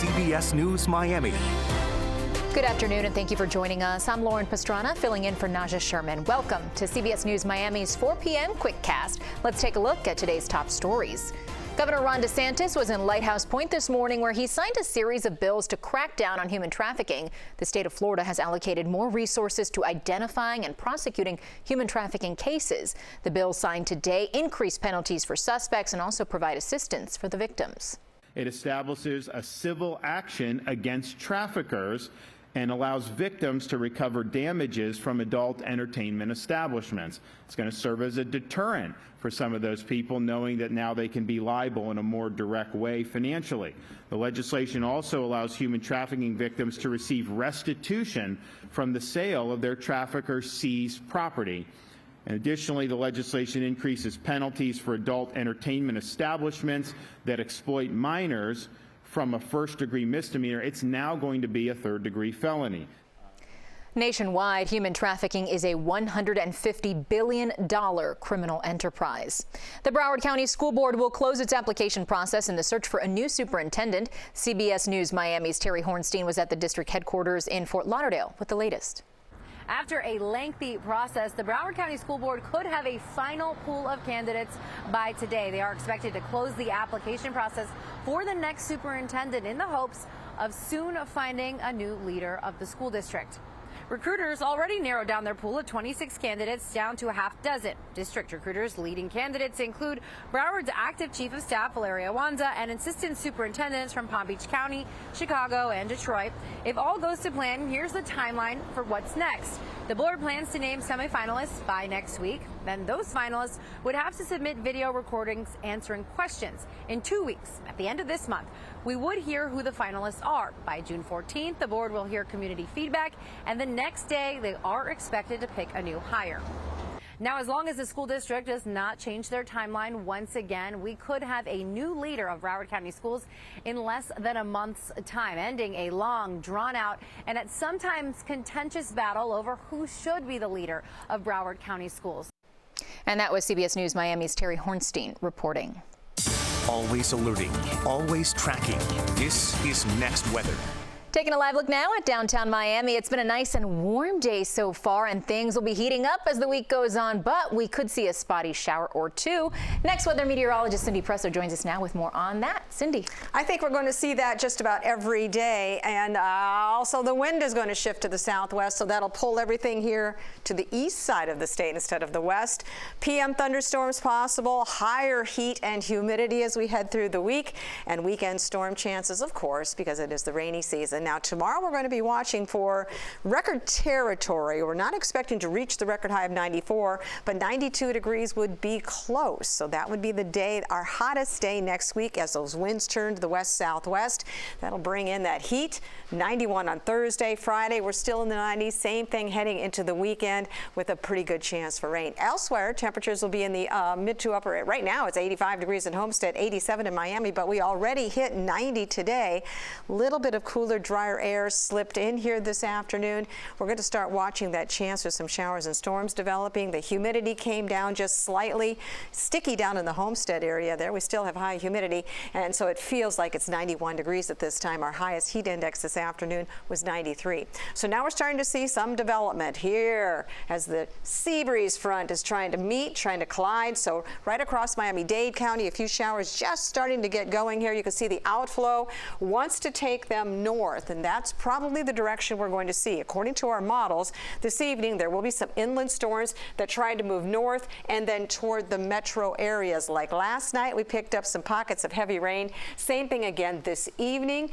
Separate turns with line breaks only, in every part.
CBS News Miami.
Good afternoon and thank you for joining us. I'm Lauren Pastrana filling in for Naja Sherman. Welcome to CBS News Miami's 4 p.m. Quickcast. Let's take a look at today's top stories. Governor Ron DeSantis was in Lighthouse Point this morning where he signed a series of bills to crack down on human trafficking. The state of Florida has allocated more resources to identifying and prosecuting human trafficking cases. The bills signed today increase penalties for suspects and also provide assistance for the victims.
It establishes a civil action against traffickers and allows victims to recover damages from adult entertainment establishments. It's going to serve as a deterrent for some of those people, knowing that now they can be liable in a more direct way financially. The legislation also allows human trafficking victims to receive restitution from the sale of their trafficker seized property. And additionally, the legislation increases penalties for adult entertainment establishments that exploit minors. From a first-degree misdemeanor, it's now going to be a third-degree felony.
Nationwide, human trafficking is a $150 billion criminal enterprise. The Broward County School Board will close its application process in the search for a new superintendent. CBS News Miami's Terry Hornstein was at the district headquarters in Fort Lauderdale with the latest.
After a lengthy process, the Broward County School Board could have a final pool of candidates by today. They are expected to close the application process for the next superintendent in the hopes of soon finding a new leader of the school district. Recruiters already narrowed down their pool of 26 candidates down to a half dozen. District recruiters' leading candidates include Broward's active chief of staff, Valeria Wanza, and assistant superintendents from Palm Beach County, Chicago, and Detroit. If all goes to plan, here's the timeline for what's next. The board plans to name semifinalists by next week. Then those finalists would have to submit video recordings answering questions in 2 weeks. At the end of this month, we would hear who the finalists are. By June 14th, the board will hear community feedback, and the next day they are expected to pick a new hire. Now, as long as the school district does not change their timeline once again, we could have a new leader of Broward County Schools in less than a month's time, ending a long, drawn-out, and at sometimes contentious battle over who should be the leader of Broward County Schools.
And that was CBS News Miami's Terry Hornstein reporting.
Always alerting, always tracking. This is Next Weather.
Taking a live look now at downtown Miami. It's been a nice and warm day so far, and things will be heating up as the week goes on, but we could see a spotty shower or two. Next, weather meteorologist Cindy Presso joins us now with more on that. Cindy.
I think we're going to see that just about every day, and also the wind is going to shift to the southwest, so that'll pull everything here to the east side of the state instead of the west. PM thunderstorms possible, higher heat and humidity as we head through the week, and weekend storm chances, of course, because it is the rainy season. Now, tomorrow we're going to be watching for record territory. We're not expecting to reach the record high of 94, but 92 degrees would be close. So that would be the day, our hottest day next week as those winds turn to the west-southwest. That'll bring in that heat. 91 on Thursday. Friday, we're still in the 90s. Same thing heading into the weekend with a pretty good chance for rain. Elsewhere, temperatures will be in the mid to upper. Right now, it's 85 degrees in Homestead, 87 in Miami, but we already hit 90 today. Little bit of cooler, drier air slipped in here this afternoon. We're going to start watching that chance for some showers and storms developing. The humidity came down just slightly. Sticky down in the Homestead area there. We still have high humidity, and so it feels like it's 91 degrees at this time. Our highest heat index this afternoon was 93. So now we're starting to see some development here as the sea breeze front is trying to collide. So right across Miami-Dade County, a few showers just starting to get going here. You can see the outflow wants to take them north, and that's probably the direction we're going to see. According to our models, this evening there will be some inland storms that try to move north and then toward the metro areas. Like last night, we picked up some pockets of heavy rain. Same thing again this evening.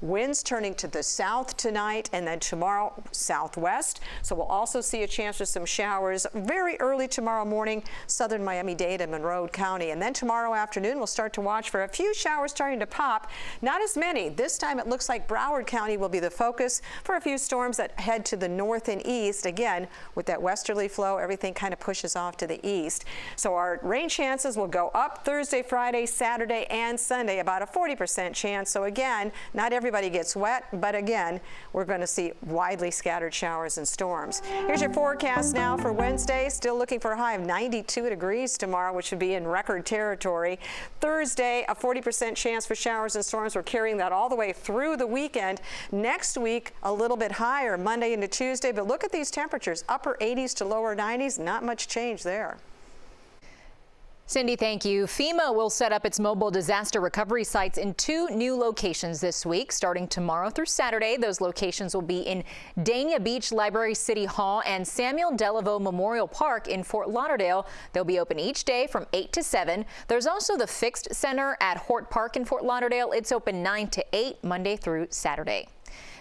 Winds turning to the south tonight, and then tomorrow southwest. So we'll also see a chance for some showers very early tomorrow morning, southern Miami-Dade and Monroe County. And then tomorrow afternoon, we'll start to watch for a few showers starting to pop. Not as many. This time it looks like Broward County will be the focus for a few storms that head to the north and east. Again, with that westerly flow, everything kind of pushes off to the east. So our rain chances will go up Thursday, Friday, Saturday, and Sunday, about a 40% chance. So again, not every everybody gets wet, but again, we're going to see widely scattered showers and storms. Here's your forecast now for Wednesday. Still looking for a high of 92 degrees tomorrow, which would be in record territory. Thursday, a 40% chance for showers and storms. We're carrying that all the way through the weekend. Next week, a little bit higher, Monday into Tuesday, but look at these temperatures, upper 80s to lower 90s, not much change there.
Cindy, thank you. FEMA will set up its mobile disaster recovery sites in 2 new locations this week, starting tomorrow through Saturday. Those locations will be in Dania Beach Library City Hall and Samuel Delaveau Memorial Park in Fort Lauderdale. They'll be open each day from 8 to 7. There's also the Fixed Center at Hort Park in Fort Lauderdale. It's open 9 to 8, Monday through Saturday.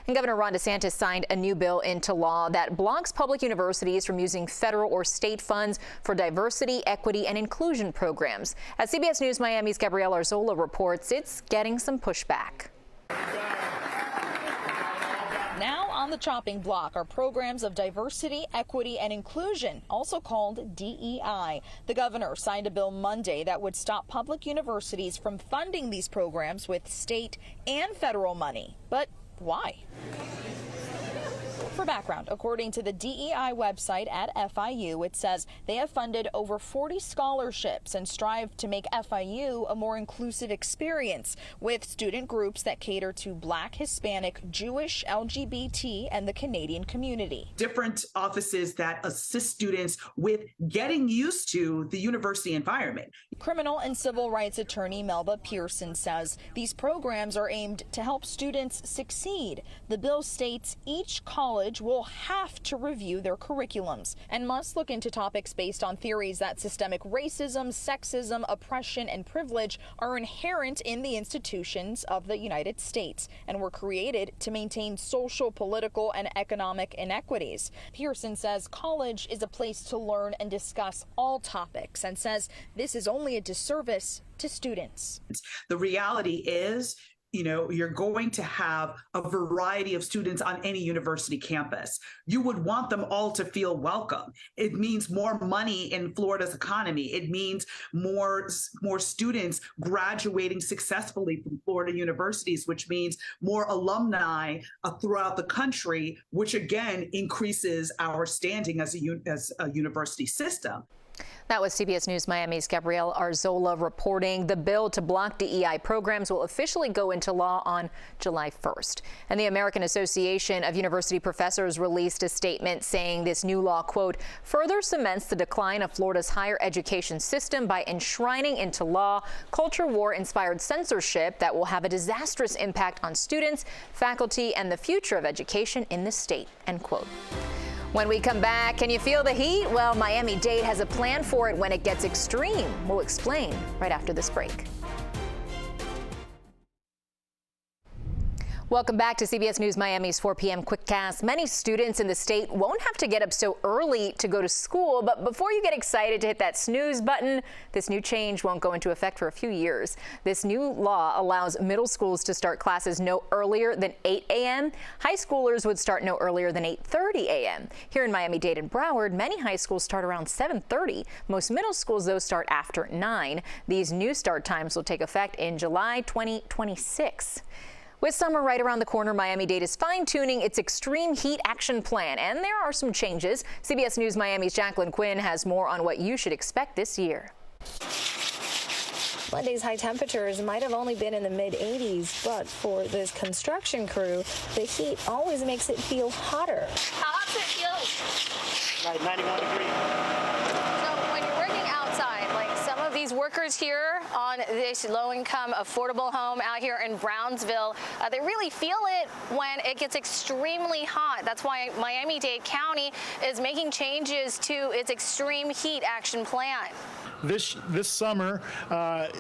And Governor Ron DeSantis signed a new bill into law that blocks public universities from using federal or state funds for diversity, equity, and inclusion programs. As CBS News Miami's Gabrielle Arzola reports, it's getting some pushback.
Now on the chopping block are programs of diversity, equity, and inclusion, also called DEI. The governor signed a bill Monday that would stop public universities from funding these programs with state and federal money. But why? For background, according to the DEI website at FIU, it says they have funded over 40 scholarships and strive to make FIU a more inclusive experience with student groups that cater to Black, Hispanic, Jewish, LGBT, and the Canadian community.
Different offices that assist students with getting used to the university environment.
Criminal and civil rights attorney Melba Pearson says these programs are aimed to help students succeed. The bill states each college will have to review their curriculums and must look into topics based on theories that systemic racism, sexism, oppression, and privilege are inherent in the institutions of the United States and were created to maintain social, political, and economic inequities. Pearson says college is a place to learn and discuss all topics and says this is only a disservice to students.
The reality is, you're going to have a variety of students on any university campus. You would want them all to feel welcome. It means more money in Florida's economy. It means more students graduating successfully from Florida universities, which means more alumni throughout the country, which again increases our standing as a university system.
That was CBS News Miami's Gabrielle Arzola reporting. The bill to block DEI programs will officially go into law on July 1st. And the American Association of University Professors released a statement saying this new law, quote, further cements the decline of Florida's higher education system by enshrining into law culture war-inspired censorship that will have a disastrous impact on students, faculty, and the future of education in the state, end quote. When we come back, can you feel the heat? Well, Miami-Dade has a plan for it when it gets extreme. We'll explain right after this break. Welcome back to CBS News Miami's 4 p.m. Quickcast. Many students in the state won't have to get up so early to go to school, but before you get excited to hit that snooze button, this new change won't go into effect for a few years. This new law allows middle schools to start classes no earlier than 8 a.m. High schoolers would start no earlier than 8:30 a.m. Here in Miami-Dade and Broward, many high schools start around 7:30. Most middle schools, though, start after 9. These new start times will take effect in July 2026. With summer right around the corner, Miami-Dade is fine-tuning its extreme heat action plan, and there are some changes. CBS News Miami's Jacqueline Quinn has more on what you should expect this year.
Monday's high temperatures might have only been in the mid-80s, but for this construction crew, the heat always makes it feel hotter.
How hot does it feel?
Like 91 degrees.
These workers here on this low-income affordable home out here in Brownsville, they really feel it when it gets extremely hot. That's why Miami-Dade County is making changes to its extreme heat action plan.
This summer,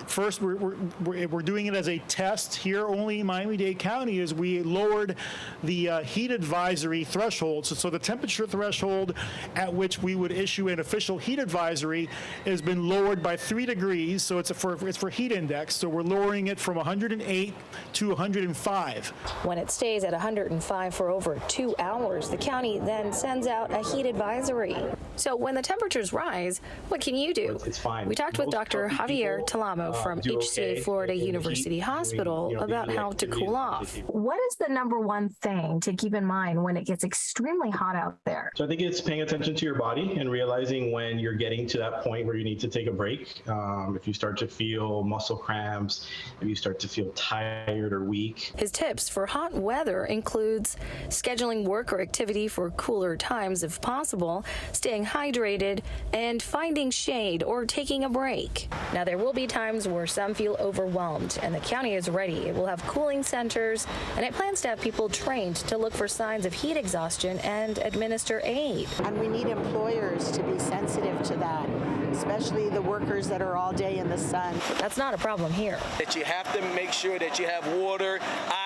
first we're doing it as a test here only in Miami-Dade County, as we lowered the heat advisory threshold. So the temperature threshold at which we would issue an official heat advisory has been lowered by 3 degrees. So it's for heat index. So we're lowering it from 108 to 105.
When it stays at 105 for over 2 hours, the county then sends out a heat advisory. So when the temperatures rise, what can you do?
fine.
We talked with Dr. Javier Talamo from HCA Florida University Hospital about how to cool off.
What is the number one thing to keep in mind when it gets extremely hot out there?
So I think it's paying attention to your body and realizing when you're getting to that point where you need to take a break. If you start to feel muscle cramps, if you start to feel tired or weak.
His tips for hot weather includes scheduling work or activity for cooler times if possible, staying hydrated, and finding shade or taking a break. Now, there will be times where some feel overwhelmed, and the county is ready. It will have cooling centers, and it plans to have people trained to look for signs of heat exhaustion and administer aid.
And we need employers to be sensitive to that, especially the workers that are all day in the sun.
That's not a problem here.
That you have to make sure that you have water,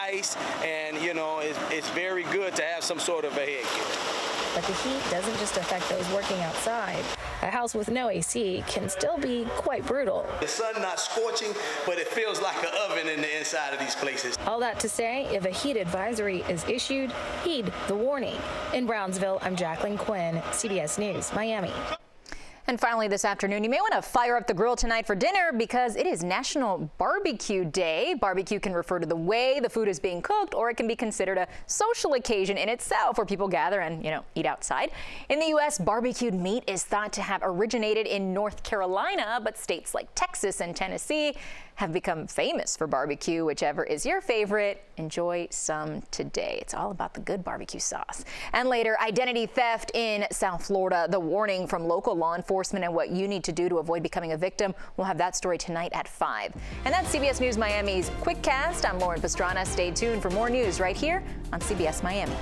ice, and it's very good to have some sort of a headgear.
But the heat doesn't just affect those working outside. A house with no AC can still be quite brutal.
The sun not scorching, but it feels like an oven in the inside of these places.
All that to say, if a heat advisory is issued, heed the warning. In Brownsville, I'm Jacqueline Quinn, CBS News, Miami.
And finally this afternoon, you may want to fire up the grill tonight for dinner because it is National Barbecue Day. Barbecue can refer to the way the food is being cooked, or it can be considered a social occasion in itself where people gather and, eat outside. In the U.S., barbecued meat is thought to have originated in North Carolina, but states like Texas and Tennessee have become famous for barbecue. Whichever is your favorite, enjoy some today. It's all about the good barbecue sauce. And later, identity theft in South Florida, the warning from local law enforcement and what you need to do to avoid becoming a victim. We'll have that story tonight at 5. And that's CBS News Miami's Quickcast. I'm Lauren Pastrana. Stay tuned for more news right here on CBS Miami.